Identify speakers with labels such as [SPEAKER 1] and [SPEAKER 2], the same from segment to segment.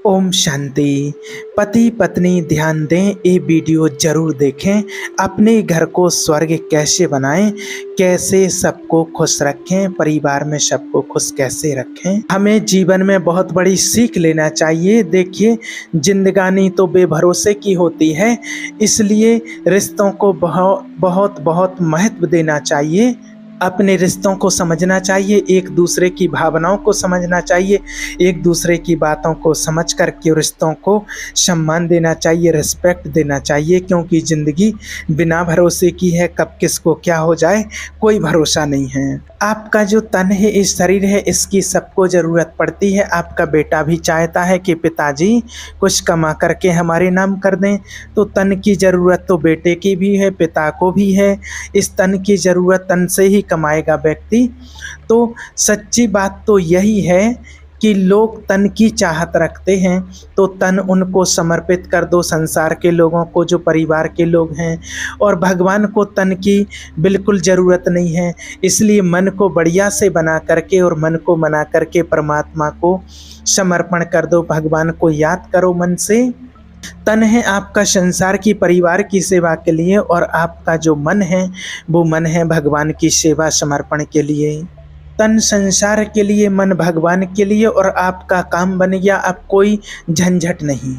[SPEAKER 1] ओम शांति। पति पत्नी ध्यान दें, ये वीडियो जरूर देखें। अपने घर को स्वर्ग कैसे बनाएं, कैसे सबको खुश रखें, परिवार में सबको खुश कैसे रखें, हमें जीवन में बहुत बड़ी सीख लेना चाहिए। देखिए, जिंदगानी तो बेभरोसे की होती है, इसलिए रिश्तों को बहुत बहुत बहुत महत्व देना चाहिए। अपने रिश्तों को समझना चाहिए, एक दूसरे की भावनाओं को समझना चाहिए, एक दूसरे की बातों को समझ कर के रिश्तों को सम्मान देना चाहिए, रिस्पेक्ट देना चाहिए। क्योंकि ज़िंदगी बिना भरोसे की है, कब किसको क्या हो जाए कोई भरोसा नहीं है। आपका जो तन है, इस शरीर है, इसकी सबको ज़रूरत पड़ती है। आपका बेटा भी चाहता है कि पिताजी कुछ कमा करके हमारे नाम कर दें, तो तन की ज़रूरत तो बेटे की भी है, पिता को भी है। इस तन की ज़रूरत तन से ही कमाएगा व्यक्ति। तो सच्ची बात तो यही है कि लोग तन की चाहत रखते हैं, तो तन उनको समर्पित कर दो, संसार के लोगों को, जो परिवार के लोग हैं। और भगवान को तन की बिल्कुल ज़रूरत नहीं है, इसलिए मन को बढ़िया से बना करके और मन को मना करके परमात्मा को समर्पण कर दो, भगवान को याद करो मन से। तन है आपका संसार की, परिवार की सेवा के लिए, और आपका जो मन है वो मन है भगवान की सेवा समर्पण के लिए। तन संसार के लिए, मन भगवान के लिए, और आपका काम बन गया। अब कोई झंझट नहीं,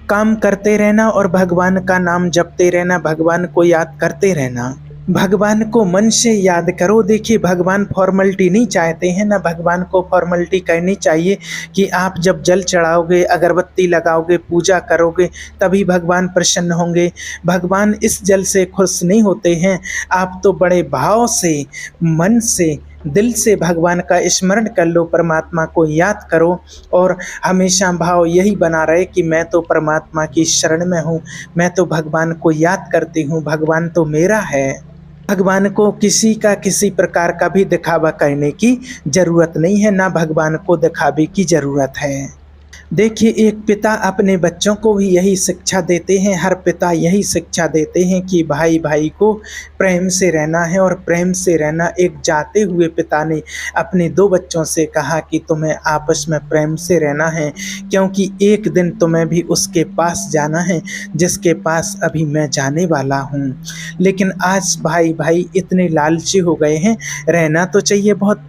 [SPEAKER 1] काम करते रहना और भगवान का नाम जपते रहना, भगवान को याद करते रहना। भगवान को मन से याद करो। देखिए, भगवान फॉर्मेलिटी नहीं चाहते हैं, ना भगवान को फॉर्मेलिटी करनी चाहिए कि आप जब जल चढ़ाओगे, अगरबत्ती लगाओगे, पूजा करोगे तभी भगवान प्रसन्न होंगे। भगवान इस जल से खुश नहीं होते हैं। आप तो बड़े भाव से, मन से, दिल से भगवान का स्मरण कर लो, परमात्मा को याद करो, और हमेशा भाव यही बना रहे कि मैं तो परमात्मा की शरण में हूँ, मैं तो भगवान को याद करती हूँ, भगवान तो मेरा है। भगवान को किसी प्रकार का भी दिखावा करने की ज़रूरत नहीं है, ना भगवान को दिखावे की ज़रूरत है। देखिए, एक पिता अपने बच्चों को भी यही शिक्षा देते हैं, हर पिता यही शिक्षा देते हैं कि भाई भाई को प्रेम से रहना है और प्रेम से रहना। एक जाते हुए पिता ने अपने 2 बच्चों से कहा कि तुम्हें आपस में प्रेम से रहना है, क्योंकि एक दिन तुम्हें भी उसके पास जाना है जिसके पास अभी मैं जाने वाला हूँ। लेकिन आज भाई भाई इतने लालची हो गए हैं। रहना तो चाहिए बहुत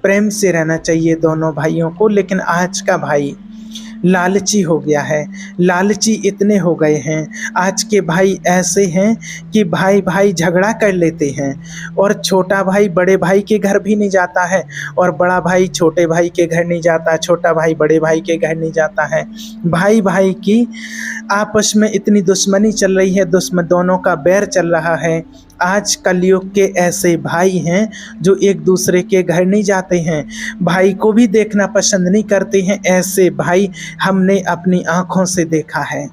[SPEAKER 1] प्रेम से रहना चाहिए दोनों भाइयों को, लेकिन आज का भाई लालची हो गया है। लालची इतने हो गए हैं, आज के भाई ऐसे हैं कि भाई भाई झगड़ा कर लेते हैं, और छोटा भाई बड़े भाई के घर भी नहीं जाता है, और बड़ा भाई छोटे भाई के घर नहीं जाता, छोटा भाई बड़े भाई के घर नहीं जाता है। भाई भाई की आपस में इतनी दुश्मनी चल रही है, दोनों का बैर चल रहा है। आज कलयुग के ऐसे भाई हैं जो एक दूसरे के घर नहीं जाते हैं, भाई को भी देखना पसंद नहीं करते हैं। ऐसे भाई हमने अपनी आंखों से देखा है।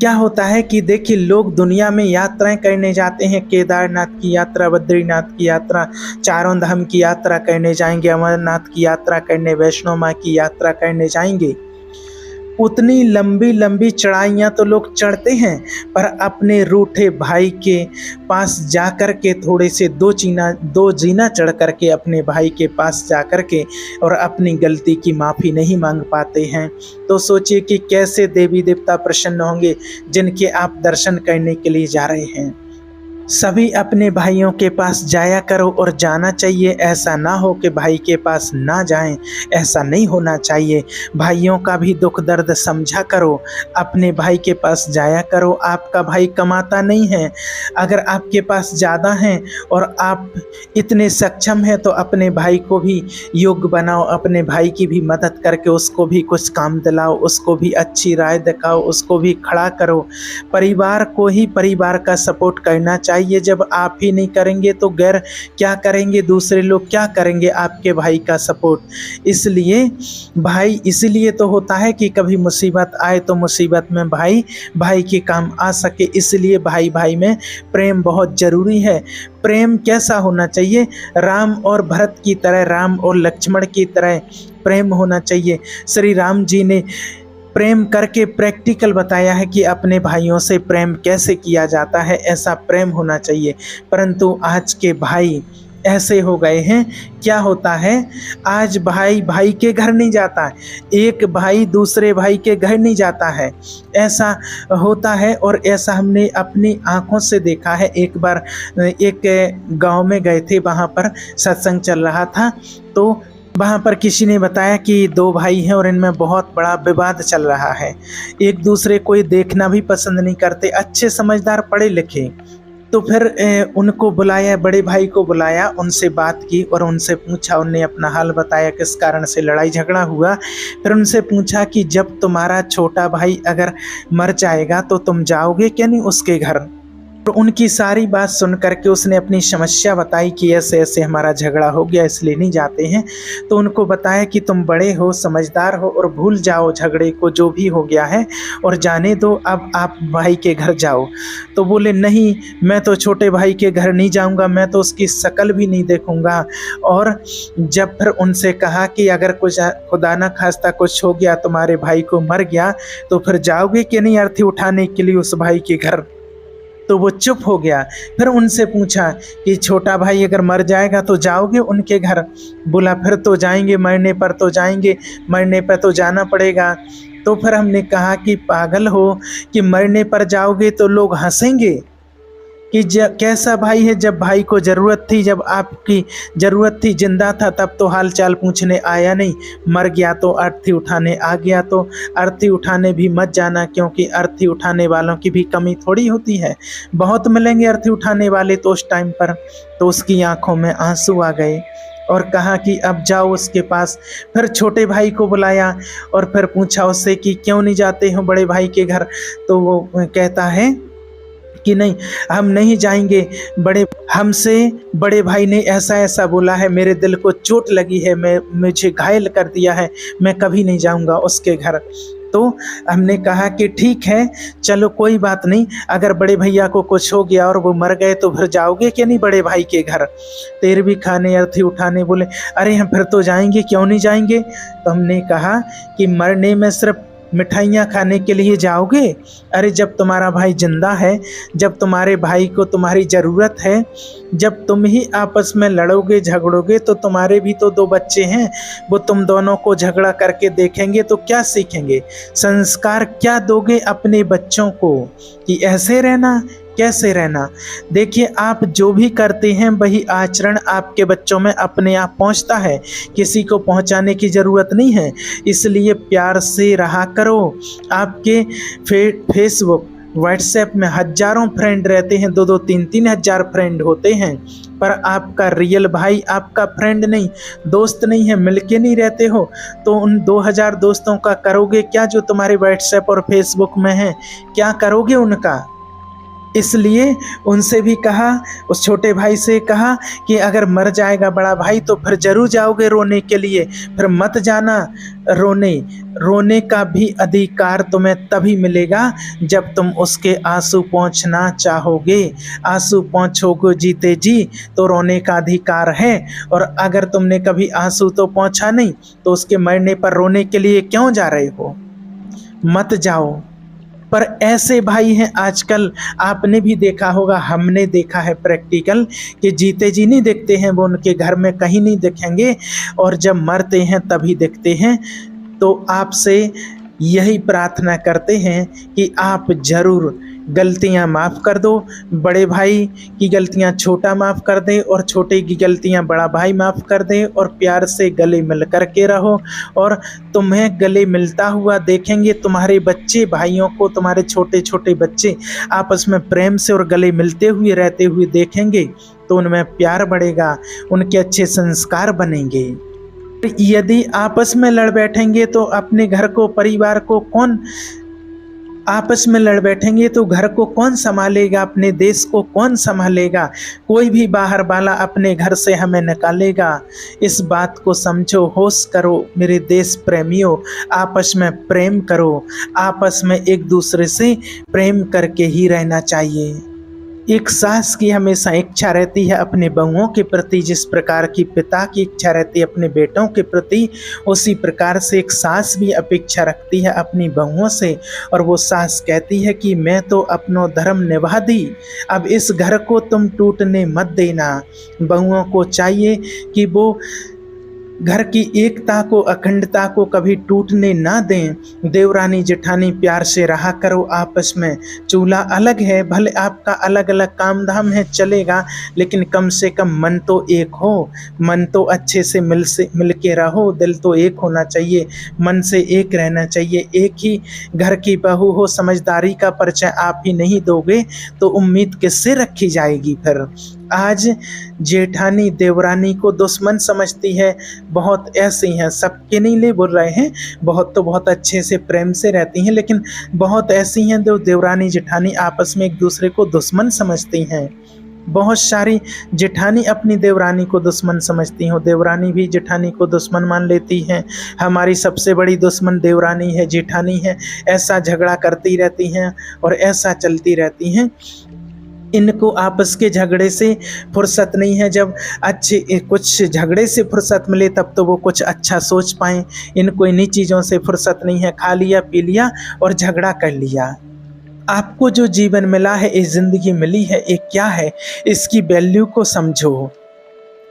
[SPEAKER 1] क्या होता है कि देखिए, लोग दुनिया में यात्राएं करने जाते हैं, केदारनाथ की यात्रा, बद्रीनाथ की यात्रा, चारों धाम की यात्रा करने जाएंगे, अमरनाथ की यात्रा करने, वैष्णो माँ की यात्रा करने जाएंगे। उतनी लंबी लंबी चढ़ाइयाँ तो लोग चढ़ते हैं, पर अपने रूठे भाई के पास जा कर के थोड़े से दो जीना चढ़ कर के अपने भाई के पास जा कर के और अपनी गलती की माफ़ी नहीं मांग पाते हैं। तो सोचिए कि कैसे देवी देवता प्रसन्न होंगे जिनके आप दर्शन करने के लिए जा रहे हैं। सभी अपने भाइयों के पास जाया करो, और जाना चाहिए। ऐसा ना हो कि भाई के पास ना जाएं, ऐसा नहीं होना चाहिए। भाइयों का भी दुख दर्द समझा करो, अपने भाई के पास जाया करो। आपका भाई कमाता नहीं है, अगर आपके पास ज़्यादा हैं और आप इतने सक्षम हैं तो अपने भाई को भी योग्य बनाओ, अपने भाई की भी मदद करके उसको भी कुछ काम दिलाओ, उसको भी अच्छी राय दिखाओ, उसको भी खड़ा करो। परिवार को ही परिवार का सपोर्ट करना चाहिए। जब आप ही नहीं करेंगे तो गैर क्या करेंगे, दूसरे लोग क्या करेंगे आपके भाई का सपोर्ट। इसलिए तो होता है कि कभी मुसीबत आए तो मुसीबत में भाई भाई के काम आ सके। इसलिए भाई भाई में प्रेम बहुत ज़रूरी है। प्रेम कैसा होना चाहिए? राम और भरत की तरह, राम और लक्ष्मण की तरह प्रेम होना चाहिए। श्री राम जी ने प्रेम करके प्रैक्टिकल बताया है कि अपने भाइयों से प्रेम कैसे किया जाता है, ऐसा प्रेम होना चाहिए। परंतु आज के भाई ऐसे हो गए हैं। क्या होता है, आज भाई भाई के घर नहीं जाता, एक भाई दूसरे भाई के घर नहीं जाता है, ऐसा होता है। और ऐसा हमने अपनी आंखों से देखा है। एक बार एक गांव में गए थे, वहाँ पर सत्संग चल रहा था, तो वहाँ पर किसी ने बताया कि दो भाई हैं और इनमें बहुत बड़ा विवाद चल रहा है, एक दूसरे को ये देखना भी पसंद नहीं करते, अच्छे समझदार पढ़े लिखे। तो फिर उनको बुलाया, बड़े भाई को बुलाया, उनसे बात की और उनसे पूछा, उनने अपना हाल बताया किस कारण से लड़ाई झगड़ा हुआ। फिर उनसे पूछा कि जब तुम्हारा छोटा भाई अगर मर जाएगा तो तुम जाओगे क्या नहीं उसके घर। तो उनकी सारी बात सुन करके उसने अपनी समस्या बताई कि ऐसे ऐसे हमारा झगड़ा हो गया, इसलिए नहीं जाते हैं। तो उनको बताया कि तुम बड़े हो, समझदार हो, और भूल जाओ झगड़े को, जो भी हो गया है, और जाने दो, अब आप भाई के घर जाओ। तो बोले नहीं, मैं तो छोटे भाई के घर नहीं जाऊंगा, मैं तो उसकी शक्ल भी नहीं देखूंगा। और जब फिर उनसे कहा कि अगर कुछ खुदा ना खास्ता कुछ हो गया, तुम्हारे भाई को मर गया, तो फिर जाओगे कि नहीं अर्थी उठाने के लिए उस भाई के घर। तो वो चुप हो गया। फिर उनसे पूछा कि छोटा भाई अगर मर जाएगा तो जाओगे उनके घर। बोला फिर तो जाएंगे, मरने पर तो जाएंगे, मरने पर तो जाना पड़ेगा। तो फिर हमने कहा कि पागल हो कि मरने पर जाओगे तो लोग हंसेंगे कि कैसा भाई है, जब भाई को ज़रूरत थी, जब आपकी ज़रूरत थी, जिंदा था, तब तो हाल चाल पूछने आया नहीं, मर गया तो अर्थी उठाने आ गया। तो अर्थी उठाने भी मत जाना, क्योंकि अर्थी उठाने वालों की भी कमी थोड़ी होती है, बहुत मिलेंगे अर्थी उठाने वाले तो उस टाइम पर। तो उसकी आंखों में आंसू आ गए और कहा कि अब जाओ उसके पास। फिर छोटे भाई को बुलाया और फिर पूछा उससे कि क्यों नहीं जाते हो बड़े भाई के घर। तो वो कहता है कि नहीं, हम नहीं जाएंगे, हमसे बड़े भाई ने ऐसा ऐसा बोला है, मेरे दिल को चोट लगी है, मुझे घायल कर दिया है, मैं कभी नहीं जाऊंगा उसके घर। तो हमने कहा कि ठीक है, चलो कोई बात नहीं, अगर बड़े भैया को कुछ हो गया और वो मर गए तो फिर जाओगे कि नहीं बड़े भाई के घर। तेरवी खाने अर्थी उठाने बोले अरे हम फिर तो जाएंगे, क्यों नहीं जाएंगे। तो हमने कहा कि मरने में सिर्फ मिठाइयाँ खाने के लिए जाओगे? अरे जब तुम्हारा भाई जिंदा है, जब तुम्हारे भाई को तुम्हारी ज़रूरत है, जब तुम ही आपस में लड़ोगे झगड़ोगे, तो तुम्हारे भी तो दो बच्चे हैं, वो तुम दोनों को झगड़ा करके देखेंगे तो क्या सीखेंगे? संस्कार क्या दोगे अपने बच्चों को कि ऐसे रहना, कैसे रहना? देखिए, आप जो भी करते हैं वही आचरण आपके बच्चों में अपने आप पहुंचता है, किसी को पहुंचाने की ज़रूरत नहीं है। इसलिए प्यार से रहा करो। आपके फेसबुक व्हाट्सएप में हजारों फ्रेंड रहते हैं, 2-2 3-3 हज़ार फ्रेंड होते हैं, पर आपका रियल भाई आपका फ्रेंड नहीं, दोस्त नहीं है, मिलके नहीं रहते हो। तो उन 2000 दोस्तों का करोगे क्या जो तुम्हारे व्हाट्सएप और फेसबुक में हैं? क्या करोगे उनका? इसलिए उनसे भी कहा, उस छोटे भाई से कहा कि अगर मर जाएगा बड़ा भाई तो फिर जरूर जाओगे रोने के लिए, फिर मत जाना रोने। रोने का भी अधिकार तुम्हें तभी मिलेगा जब तुम उसके आंसू पोंछना चाहोगे। आंसू पोंछोगे जीते जी तो रोने का अधिकार है, और अगर तुमने कभी आंसू तो पोंछा नहीं तो उसके मरने पर रोने के लिए क्यों जा रहे हो? मत जाओ। पर ऐसे भाई हैं आजकल, आपने भी देखा होगा, हमने देखा है प्रैक्टिकल, कि जीते जी नहीं दिखते हैं, वो उनके घर में कहीं नहीं दिखेंगे, और जब मरते हैं तभी दिखते हैं। तो आपसे यही प्रार्थना करते हैं कि आप ज़रूर गलतियां माफ़ कर दो, बड़े भाई की गलतियां छोटा माफ़ कर दे, और छोटे की गलतियां बड़ा भाई माफ़ कर दे, और प्यार से गले मिल कर के रहो। और तुम्हें गले मिलता हुआ देखेंगे तुम्हारे बच्चे, भाइयों को तुम्हारे छोटे छोटे बच्चे आपस में प्रेम से और गले मिलते हुए रहते हुए देखेंगे, तो उनमें प्यार बढ़ेगा, उनके अच्छे संस्कार बनेंगे। यदि आपस में लड़ बैठेंगे तो अपने घर को, परिवार को कौन, आपस में लड़ बैठेंगे तो घर को कौन संभालेगा, अपने देश को कौन संभालेगा? कोई भी बाहर वाला अपने घर से हमें निकालेगा। इस बात को समझो, होश करो मेरे देश प्रेमियों, आपस में प्रेम करो, आपस में एक दूसरे से प्रेम करके ही रहना चाहिए। एक सास की हमेशा इच्छा रहती है अपने बहुओं के प्रति, जिस प्रकार की पिता की इच्छा रहती है अपने बेटों के प्रति, उसी प्रकार से एक सास भी अपेक्षा रखती है अपनी बहुओं से। और वो सास कहती है कि मैं तो अपनो धर्म निभा दी, अब इस घर को तुम टूटने मत देना। बहुओं को चाहिए कि वो घर की एकता को, अखंडता को कभी टूटने ना दें। देवरानी जेठानी प्यार से रहा करो आपस में। चूल्हा अलग है, भले आपका अलग अलग काम धाम है, चलेगा, लेकिन कम से कम मन तो एक हो। मन तो अच्छे से मिल के रहो, दिल तो एक होना चाहिए, मन से एक रहना चाहिए। एक ही घर की बहू हो, समझदारी का परिचय आप ही नहीं दोगे तो उम्मीद किससे रखी जाएगी फिर। आज जेठानी देवरानी को दुश्मन समझती है, बहुत ऐसी हैं, सबके नहीं ले बोल रहे हैं, बहुत तो बहुत अच्छे से प्रेम से रहती हैं, लेकिन बहुत ऐसी हैं जो देवरानी जेठानी आपस में एक दूसरे को दुश्मन समझती हैं। बहुत सारी जेठानी अपनी देवरानी को दुश्मन समझती हो, देवरानी भी जेठानी को दुश्मन मान लेती हैं। हमारी सबसे बड़ी दुश्मन देवरानी है, जेठानी है, ऐसा झगड़ा करती रहती हैं और ऐसा चलती रहती हैं। इनको आपस के झगड़े से फुर्सत नहीं है, जब अच्छे कुछ झगड़े से फुर्सत मिले तब तो वो कुछ अच्छा सोच पाएँ। इनको इन्हीं चीज़ों से फुर्सत नहीं है, खा लिया पी लिया और झगड़ा कर लिया। आपको जो जीवन मिला है, ये ज़िंदगी मिली है, ये क्या है, इसकी वैल्यू को समझो।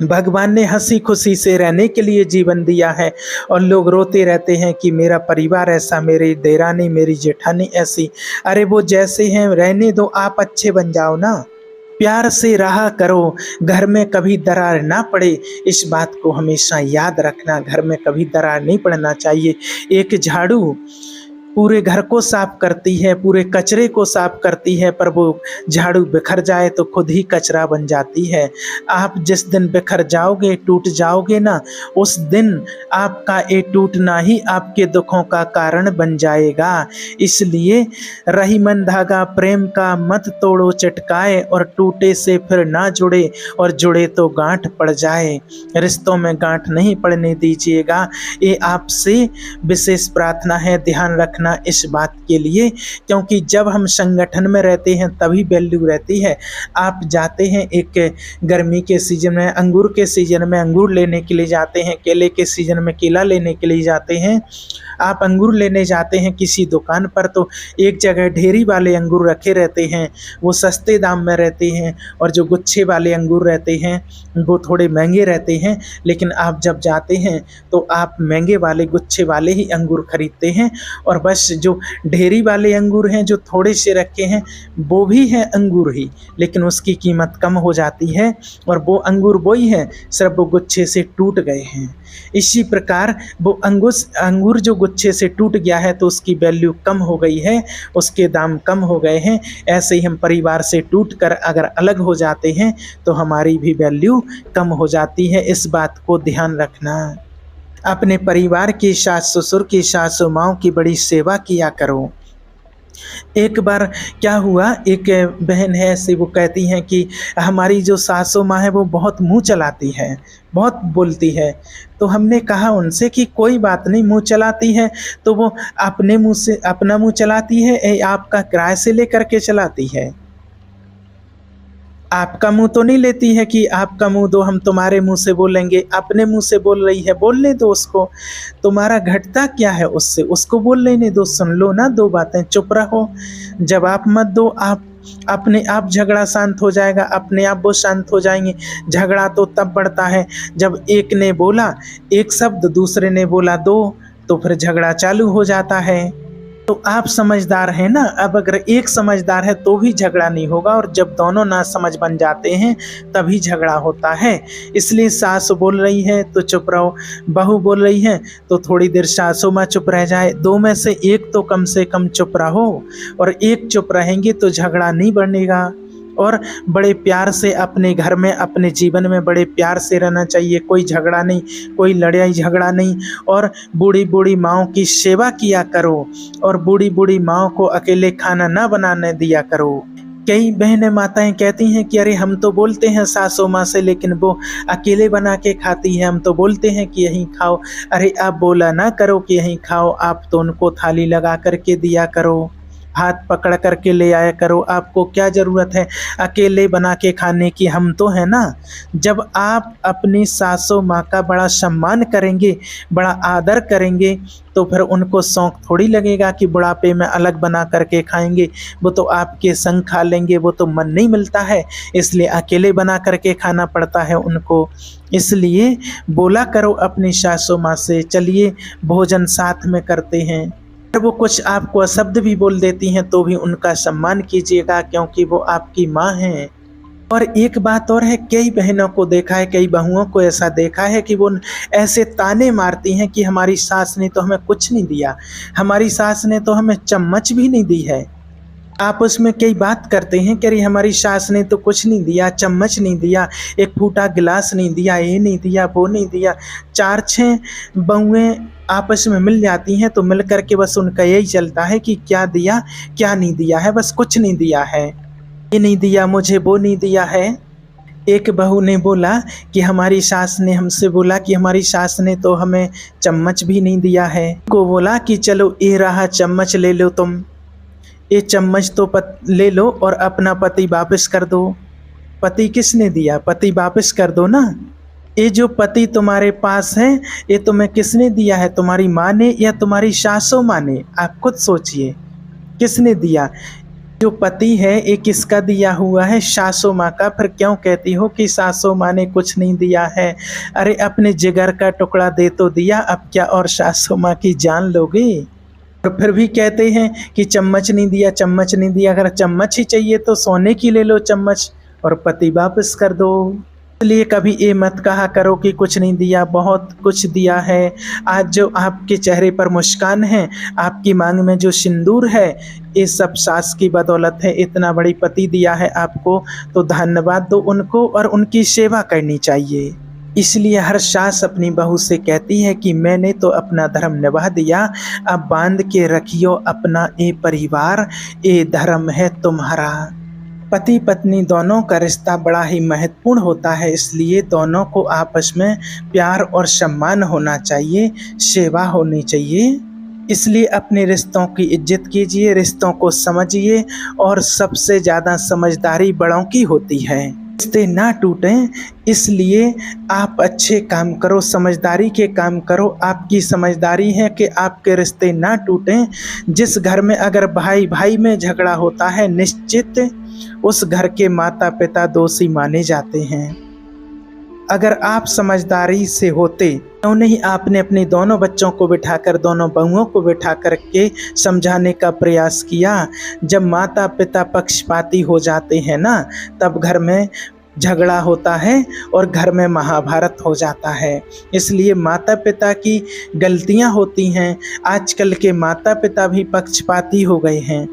[SPEAKER 1] भगवान ने हंसी खुशी से रहने के लिए जीवन दिया है और लोग रोते रहते हैं कि मेरा परिवार ऐसा, मेरी देरानी मेरी जेठानी ऐसी। अरे वो जैसे हैं रहने दो, आप अच्छे बन जाओ ना। प्यार से रहा करो, घर में कभी दरार ना पड़े, इस बात को हमेशा याद रखना। घर में कभी दरार नहीं पड़ना चाहिए। एक झाड़ू पूरे घर को साफ करती है, पूरे कचरे को साफ करती है, पर वो झाड़ू बिखर जाए तो खुद ही कचरा बन जाती है। आप जिस दिन बिखर जाओगे, टूट जाओगे ना, उस दिन आपका ये टूटना ही आपके दुखों का कारण बन जाएगा। इसलिए रही मन धागा प्रेम का मत तोड़ो चटकाए, और टूटे से फिर ना जुड़े, और जुड़े तो गांठ पड़ जाए। रिश्तों में गांठ नहीं पड़ने दीजिएगा, ये आपसे विशेष प्रार्थना है। ध्यान रखना इस बात के लिए, क्योंकि जब हम संगठन में रहते हैं तभी वैल्यू रहती है। आप जाते हैं एक गर्मी के सीजन में, अंगूर के सीजन में अंगूर लेने के लिए जाते हैं, केले के सीजन में केला लेने के लिए जाते हैं। आप अंगूर लेने जाते हैं किसी दुकान पर तो एक जगह ढेरी वाले अंगूर रखे रहते हैं, वो सस्ते दाम में रहते हैं, और जो गुच्छे वाले अंगूर रहते हैं वो थोड़े महंगे रहते हैं। लेकिन आप जब जाते हैं तो आप महंगे वाले गुच्छे वाले ही अंगूर खरीदते हैं, और बस जो ढेरी वाले अंगूर हैं जो थोड़े से रखे हैं वो भी हैं अंगूर ही, लेकिन उसकी कीमत कम हो जाती है, और वो अंगूर वही है, सिर्फ वो गुच्छे से टूट गए हैं। इसी प्रकार वो अंगूर जो गुच्छे से टूट गया है तो उसकी वैल्यू कम हो गई है, उसके दाम कम हो गए हैं। ऐसे ही हम परिवार से टूटकर अगर अलग हो जाते हैं तो हमारी भी वैल्यू कम हो जाती है। इस बात को ध्यान रखना। अपने परिवार की, सास ससुर की, सासू माँ की बड़ी सेवा किया करो। एक बार क्या हुआ, एक बहन है ऐसी, वो कहती हैं कि हमारी जो सासू माँ है वो बहुत मुंह चलाती है, बहुत बोलती है। तो हमने कहा उनसे कि कोई बात नहीं, मुंह चलाती है तो वो अपने मुंह से अपना मुंह चलाती है, आपका किराए से लेकर के चलाती है। आपका मुंह तो नहीं लेती है कि आपका मुंह दो, हम तुम्हारे मुंह से बोलेंगे। अपने मुंह से बोल रही है, बोलने दो उसको, तुम्हारा घटता क्या है उससे, उसको बोल लेने दो, सुन लो ना दो बातें, चुप रहो। जवाब मत दो, आप अपने आप झगड़ा शांत हो जाएगा, अपने आप वो शांत हो जाएंगे। झगड़ा तो तब बढ़ता है जब एक ने बोला एक शब्द, दूसरे ने बोला दो, तो फिर झगड़ा चालू हो जाता है। तो आप समझदार हैं ना, अब अगर एक समझदार है तो भी झगड़ा नहीं होगा, और जब दोनों ना समझ बन जाते हैं तभी झगड़ा होता है। इसलिए सास बोल रही है तो चुप रहो, बहू बोल रही है तो थोड़ी देर सासू माँ चुप रह जाए, दो में से एक तो कम से कम चुप रहो, और एक चुप रहेंगे तो झगड़ा नहीं बनेगा। और बड़े प्यार से अपने घर में, अपने जीवन में बड़े प्यार से रहना चाहिए। कोई झगड़ा नहीं, कोई लड़ाई झगड़ा नहीं। और बूढ़ी बूढ़ी माँओं की सेवा किया करो, और बूढ़ी बूढ़ी माँओं को अकेले खाना ना बनाने दिया करो। कई बहनें माताएं कहती हैं कि अरे हम तो बोलते हैं सासू माँ से, लेकिन वो अकेले बना के खाती है, हम तो बोलते हैं कि यहीं खाओ। अरे आप बोला ना करो कि यहीं खाओ, आप तो उनको थाली लगा करके दिया करो। हाथ पकड़ करके ले आया करो। आपको क्या ज़रूरत है अकेले बना के खाने की, हम तो हैं ना। जब आप अपनी सासू माँ का बड़ा सम्मान करेंगे, बड़ा आदर करेंगे, तो फिर उनको शौक़ थोड़ी लगेगा कि बुढ़ापे में अलग बना करके खाएंगे। वो तो आपके संग खा लेंगे, वो तो मन नहीं मिलता है, इसलिए अकेले बना करके खाना पड़ता है उनको। इसलिए बोला करो अपनी सासू माँ से, चलिए भोजन साथ में करते हैं। अगर वो कुछ आपको अशब्द भी बोल देती हैं तो भी उनका सम्मान कीजिएगा, क्योंकि वो आपकी माँ हैं। और एक बात और है, कई बहनों को देखा है, कई बहुओं को ऐसा देखा है कि वो ऐसे ताने मारती हैं कि हमारी सास ने तो हमें कुछ नहीं दिया, हमारी सास ने तो हमें चम्मच भी नहीं दी है। आपस में कई बात करते हैं कि अरे हमारी सास ने तो कुछ नहीं दिया, चम्मच नहीं दिया, एक फूटा गिलास नहीं दिया, ये नहीं दिया, वो नहीं दिया। 4-6 बहुएँ आपस में मिल जाती हैं तो मिल कर के बस उनका यही चलता है कि क्या दिया, क्या नहीं दिया है, बस कुछ नहीं दिया है, ये नहीं दिया मुझे, वो नहीं दिया है। एक बहू ने बोला कि हमारी सास ने हमसे बोला कि हमारी सास ने तो हमें चम्मच भी नहीं दिया है। को बोला कि चलो ये रहा चम्मच, ले लो तुम, ये चम्मच तो ले लो और अपना पति वापस कर दो। पति किसने दिया, पति वापस कर दो ना। ये जो पति तुम्हारे पास है ये तुम्हें किसने दिया है, तुम्हारी माँ ने या तुम्हारी सासू माँ ने? आप खुद सोचिए किसने दिया। जो पति है ये किसका दिया हुआ है, सासू माँ का। फिर क्यों कहती हो कि सासू माँ ने कुछ नहीं दिया है? अरे अपने जिगर का टुकड़ा दे तो दिया, अब क्या और सासू माँ की जान लोगे? और फिर भी कहते हैं कि चम्मच नहीं दिया, चम्मच नहीं दिया। अगर चम्मच ही चाहिए तो सोने की ले लो चम्मच और पति वापस कर दो। इसलिए कभी ये मत कहा करो कि कुछ नहीं दिया, बहुत कुछ दिया है। आज जो आपके चेहरे पर मुस्कान है, आपकी मांग में जो सिंदूर है, ये सब सास की बदौलत है। इतना बड़ी पति दिया है आपको तो धन्यवाद दो उनको और उनकी सेवा करनी चाहिए। इसलिए हर सास अपनी बहू से कहती है कि मैंने तो अपना धर्म निभा दिया, अब बांध के रखियो अपना ये परिवार, ये धर्म है तुम्हारा। पति पत्नी दोनों का रिश्ता बड़ा ही महत्वपूर्ण होता है, इसलिए दोनों को आपस में प्यार और सम्मान होना चाहिए, सेवा होनी चाहिए। इसलिए अपने रिश्तों की इज्जत कीजिए, रिश्तों को समझिए और सबसे ज़्यादा समझदारी बड़ों की होती है। रिश्ते ना टूटें इसलिए आप अच्छे काम करो, समझदारी के काम करो। आपकी समझदारी है कि आपके रिश्ते ना टूटें। जिस घर में अगर भाई भाई में झगड़ा होता है, निश्चित उस घर के माता पिता दोषी माने जाते हैं। अगर आप समझदारी से होते क्यों नहीं आपने अपने दोनों बच्चों को बिठाकर, दोनों बहुओं को बिठा कर के समझाने का प्रयास किया। जब माता पिता पक्षपाती हो जाते हैं ना, तब घर में झगड़ा होता है और घर में महाभारत हो जाता है। इसलिए माता पिता की गलतियां होती हैं। आजकल के माता पिता भी पक्षपाती हो गए हैं।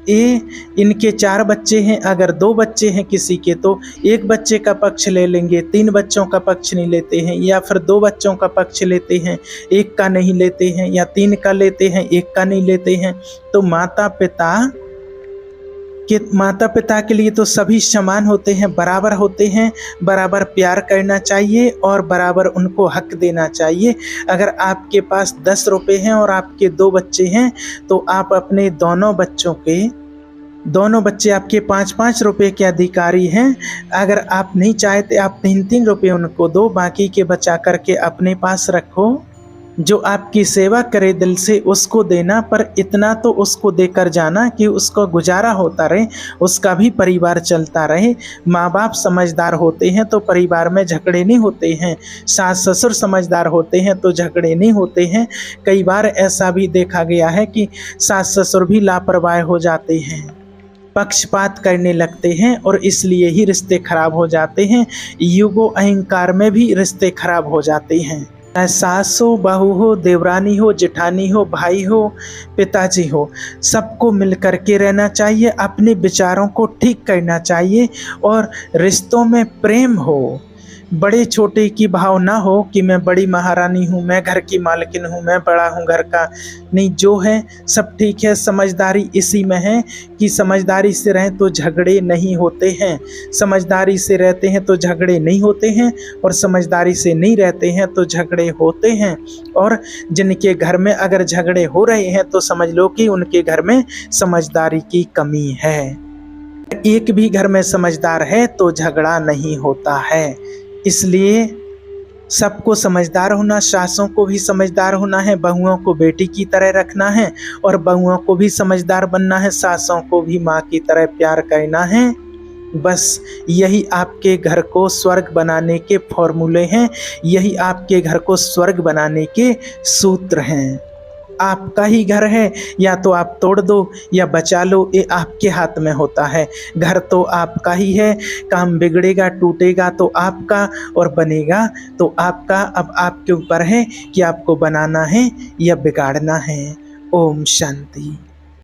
[SPEAKER 1] इनके 4 बच्चे हैं, अगर 2 बच्चे हैं किसी के तो 1 बच्चे का पक्ष ले लेंगे, 3 बच्चों का पक्ष नहीं लेते हैं, या फिर 2 बच्चों का पक्ष लेते हैं, 1 का नहीं लेते हैं, या 3 का लेते हैं, 1 का नहीं लेते हैं। तो माता पिता के लिए तो सभी समान होते हैं, बराबर होते हैं, बराबर प्यार करना चाहिए और बराबर उनको हक देना चाहिए। अगर आपके पास 10 रुपये हैं और आपके 2 बच्चे हैं तो आप अपने दोनों बच्चे आपके 5-5 रुपये के अधिकारी हैं। अगर आप नहीं चाहते आप 3-3 रुपये उनको दो, बाकी के बचा करके अपने पास रखो। जो आपकी सेवा करे दिल से उसको देना, पर इतना तो उसको देकर जाना कि उसको गुजारा होता रहे, उसका भी परिवार चलता रहे। माँ बाप समझदार होते हैं तो परिवार में झगड़े नहीं होते हैं, सास ससुर समझदार होते हैं तो झगड़े नहीं होते हैं। कई बार ऐसा भी देखा गया है कि सास ससुर भी लापरवाह हो जाते हैं, पक्षपात करने लगते हैं और इसलिए ही रिश्ते खराब हो जाते हैं। युगो अहंकार में भी रिश्ते खराब हो जाते हैं। चाहे सास हो, बहू हो, देवरानी हो, जेठानी हो, भाई हो, पिताजी हो, सबको मिल कर के रहना चाहिए, अपने विचारों को ठीक करना चाहिए और रिश्तों में प्रेम हो। बड़े छोटे की भाव ना हो कि मैं बड़ी महारानी हूँ, मैं घर की मालकिन हूँ, मैं बड़ा हूँ घर का। नहीं, जो है सब ठीक है। समझदारी इसी में है कि समझदारी से रहें तो झगड़े नहीं होते हैं, समझदारी से रहते हैं तो झगड़े नहीं होते हैं, और समझदारी से नहीं रहते हैं तो झगड़े होते हैं। और जिनके घर में अगर झगड़े हो रहे हैं तो समझ लो कि उनके घर में समझदारी की कमी है। एक भी घर में समझदार है तो झगड़ा नहीं होता है। इसलिए सबको समझदार होना, सासों को भी समझदार होना है, बहुओं को बेटी की तरह रखना है, और बहुओं को भी समझदार बनना है, सासों को भी माँ की तरह प्यार करना है। बस यही आपके घर को स्वर्ग बनाने के फॉर्मूले हैं, यही आपके घर को स्वर्ग बनाने के सूत्र हैं। आपका ही घर है, या तो आप तोड़ दो या बचा लो, ये आपके हाथ में होता है। घर तो आपका ही है, काम बिगड़ेगा टूटेगा तो आपका, और बनेगा तो आपका। अब आपके ऊपर है कि आपको बनाना है या बिगाड़ना है। ओम शांति।